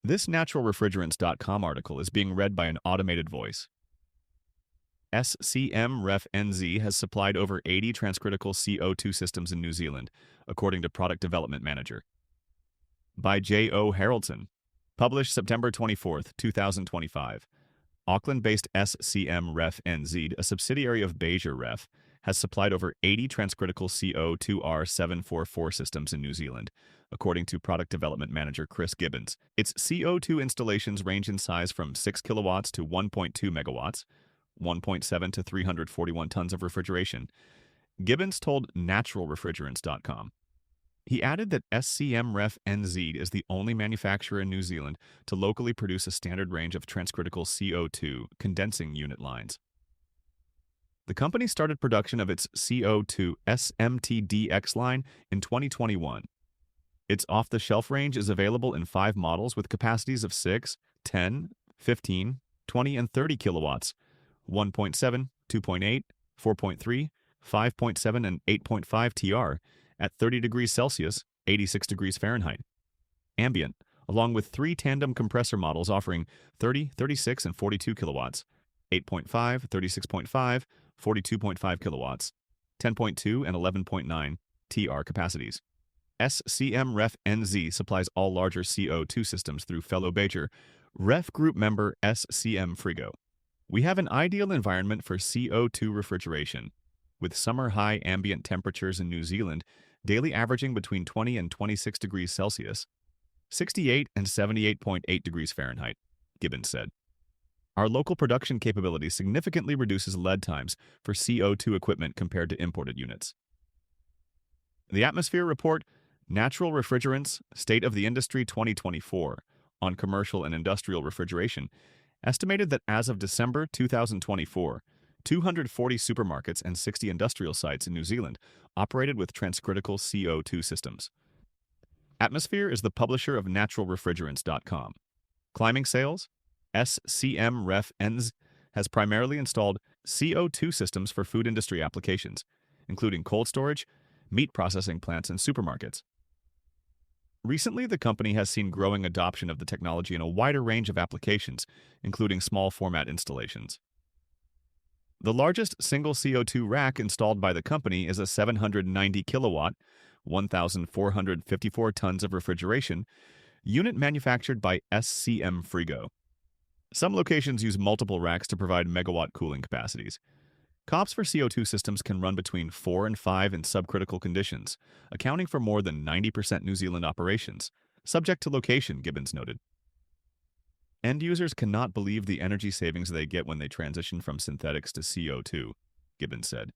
This naturalrefrigerants.com article is being read by an automated voice. SCM Ref NZ has supplied over 80 transcritical CO2 systems in New Zealand, according to Product Development Manager. By J.O. Haroldson. Published September 24, 2025. Auckland-based SCM Ref NZ, a subsidiary of Beja Ref, has supplied over 80 transcritical CO2R744 systems in New Zealand, according to Product Development Manager Chris Gibbons. Its CO2 installations range in size from 6 kilowatts to 1.2 megawatts, 1.7 to 341 tons of refrigeration, Gibbons told naturalrefrigerants.com. He added that SCM Ref NZ is the only manufacturer in New Zealand to locally produce a standard range of transcritical CO2 condensing unit lines. The company started production of its CO2 SMTDX line in 2021. Its off-the-shelf range is available in 5 models with capacities of 6, 10, 15, 20, and 30 kilowatts, 1.7, 2.8, 4.3, 5.7, and 8.5 TR at 30 degrees Celsius, 86 degrees Fahrenheit. Ambient, along with 3 tandem compressor models offering 30, 36, and 42 kilowatts, 8.5, 36.5, 42.5 kilowatts, 10.2, and 11.9 TR capacities. SCM Ref NZ supplies all larger CO2 systems through fellow Beja Ref Group member SCM Frigo. We have an ideal environment for CO2 refrigeration, with summer high ambient temperatures in New Zealand daily averaging between 20 and 26 degrees Celsius, 68 and 78.8 degrees Fahrenheit, Gibbons said. Our local production capability significantly reduces lead times for CO2 equipment compared to imported units. The Atmosphere Report, Natural Refrigerants, State of the Industry 2024, on commercial and industrial refrigeration, estimated that as of December 2024, 240 supermarkets and 60 industrial sites in New Zealand operated with transcritical CO2 systems. Atmosphere is the publisher of naturalrefrigerants.com. Climbing sales? SCM Ref NZ has primarily installed CO2 systems for food industry applications, including cold storage, meat processing plants, and supermarkets. Recently, the company has seen growing adoption of the technology in a wider range of applications, including small format installations. The largest single CO2 rack installed by the company is a 790 kilowatt, 1,454 tons of refrigeration unit manufactured by SCM Frigo. Some locations use multiple racks to provide megawatt cooling capacities. COPs for CO2 systems can run between 4 and 5 in subcritical conditions, accounting for more than 90% New Zealand operations, subject to location, Gibbons noted. End users cannot believe the energy savings they get when they transition from synthetics to CO2, Gibbons said.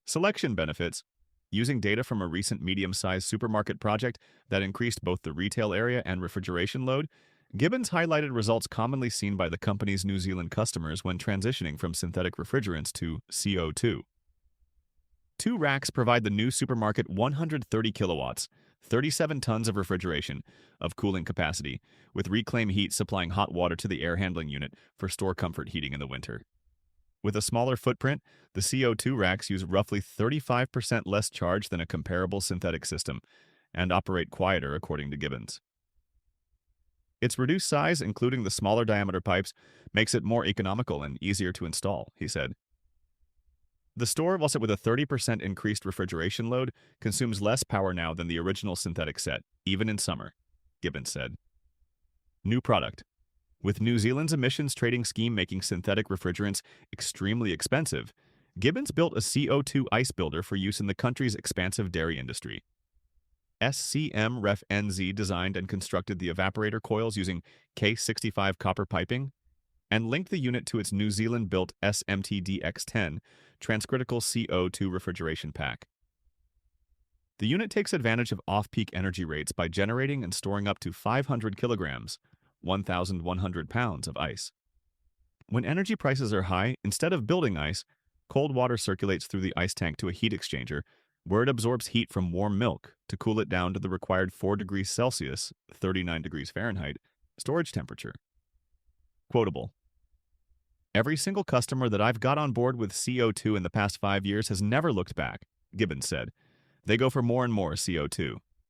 Selection benefits. Using data from a recent medium-sized supermarket project that increased both the retail area and refrigeration load, Gibbons highlighted results commonly seen by the company's New Zealand customers when transitioning from synthetic refrigerants to CO2. 2 racks provide the new supermarket 130 kilowatts, 37 tons of refrigeration, of cooling capacity, with Reclaim Heat supplying hot water to the air handling unit for store comfort heating in the winter. With a smaller footprint, the CO2 racks use roughly 35% less charge than a comparable synthetic system and operate quieter, according to Gibbons. Its reduced size, including the smaller diameter pipes, makes it more economical and easier to install, he said. The store, whilst with a 30% increased refrigeration load, consumes less power now than the original synthetic set, even in summer, Gibbons said. New product. With New Zealand's emissions trading scheme making synthetic refrigerants extremely expensive, Gibbons built a CO2 ice builder for use in the country's expansive dairy industry. SCM Ref NZ designed and constructed the evaporator coils using K65 copper piping and linked the unit to its New Zealand-built SMTDX10 transcritical CO2 refrigeration pack. The unit takes advantage of off-peak energy rates by generating and storing up to 500 kilograms, 1,100 pounds of ice. When energy prices are high, instead of building ice, cold water circulates through the ice tank to a heat exchanger, where it absorbs heat from warm milk to cool it down to the required 4 degrees Celsius, 39 degrees Fahrenheit, storage temperature. Quotable. Every single customer that I've got on board with CO2 in the past 5 years has never looked back, Gibbons said. They go for more and more CO2.